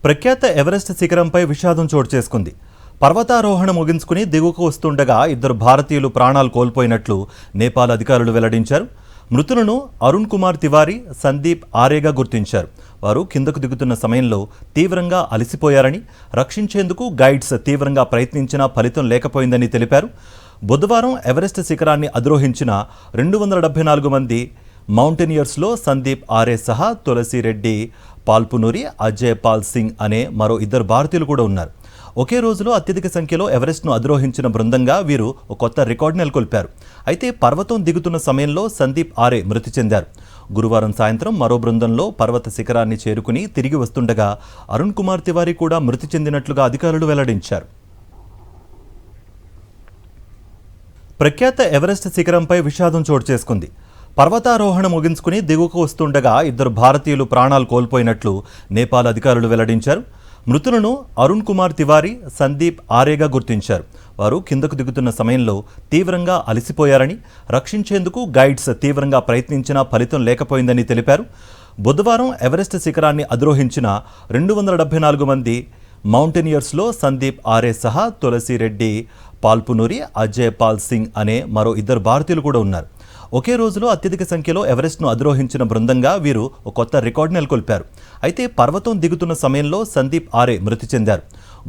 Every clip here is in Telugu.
ప్రఖ్యాత ఎవరెస్ట్ శిఖరంపై విషాదం చోటు చేసుకుంది. పర్వతారోహణ ముగించుకుని దిగువకు వస్తుండగా ఇద్దరు భారతీయులు ప్రాణాలు కోల్పోయినట్లు నేపాల్ అధికారులు వెల్లడించారు. మృతులను అరుణ్ కుమార్ తివారీ, సందీప్ ఆరేగా గుర్తించారు. వారు కిందకు దిగుతున్న సమయంలో తీవ్రంగా అలసిపోయారని, రక్షించేందుకు గైడ్స్ తీవ్రంగా ప్రయత్నించినా ఫలితం లేకపోయిందని తెలిపారు. బుధవారం ఎవరెస్ట్ శిఖరాన్ని అధిరోహించిన 274 మంది మౌంటైనియర్స్లో సందీప్ ఆరే సహా తులసి రెడ్డి పాల్పునూరి, అజయ్ పాల్ సింగ్ అనే మరో ఇద్దరు భారతీయులు కూడా ఉన్నారు. ఒకే రోజులో అత్యధిక సంఖ్యలో ఎవరెస్ట్ను అధిరోహించిన బృందంగా వీరు ఒక కొత్త రికార్డు నెలకొల్పారు. అయితే పర్వతం దిగుతున్న సమయంలో సందీప్ ఆరే మృతి చెందారు. గురువారం సాయంత్రం మరో బృందంలో పర్వత శిఖరాన్ని చేరుకుని తిరిగి వస్తుండగా అరుణ్ కుమార్ తివారీ కూడా మృతి చెందినట్లుగా అధికారులు వెల్లడించారు. ప్రఖ్యాత ఎవరెస్ట్ శిఖరంపై విషాదం చోటు చేసుకుంది. పర్వతారోహణ ముగించుకుని దిగువకు వస్తుండగా ఇద్దరు భారతీయులు ప్రాణాలు కోల్పోయినట్లు నేపాల్ అధికారులు వెల్లడించారు. మృతులను అరుణ్ కుమార్ తివారీ, సందీప్ ఆరేగా గుర్తించారు. వారు కిందకు దిగుతున్న సమయంలో తీవ్రంగా అలసిపోయారని, రక్షించేందుకు గైడ్స్ తీవ్రంగా ప్రయత్నించినా ఫలితం లేకపోయిందని తెలిపారు. బుధవారం ఎవరెస్ట్ శిఖరాన్ని అధిరోహించిన 274 మంది మౌంటైనియర్స్లో సందీప్ ఆరే సహా తులసి రెడ్డి పాల్పునూరి, అజయ్ పాల్ సింగ్ అనే మరో ఇద్దరు భారతీయులు కూడా ఉన్నారు. ఒకే రోజులో అత్యధిక సంఖ్యలో ఎవరెస్ట్ను అధిరోహించిన బృందంగా వీరు ఒక కొత్త రికార్డు నెలకొల్పారు. అయితే పర్వతం దిగుతున్న సమయంలో సందీప్ ఆరే మృతి చెందారు.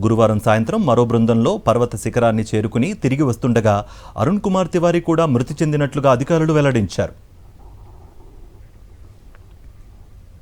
గురువారం సాయంత్రం మరో బృందంలో పర్వత శిఖరాన్ని చేరుకుని తిరిగి వస్తుండగా అరుణ్ కుమార్ తివారీ కూడా మృతి చెందినట్లుగా అధికారులు వెల్లడించారు.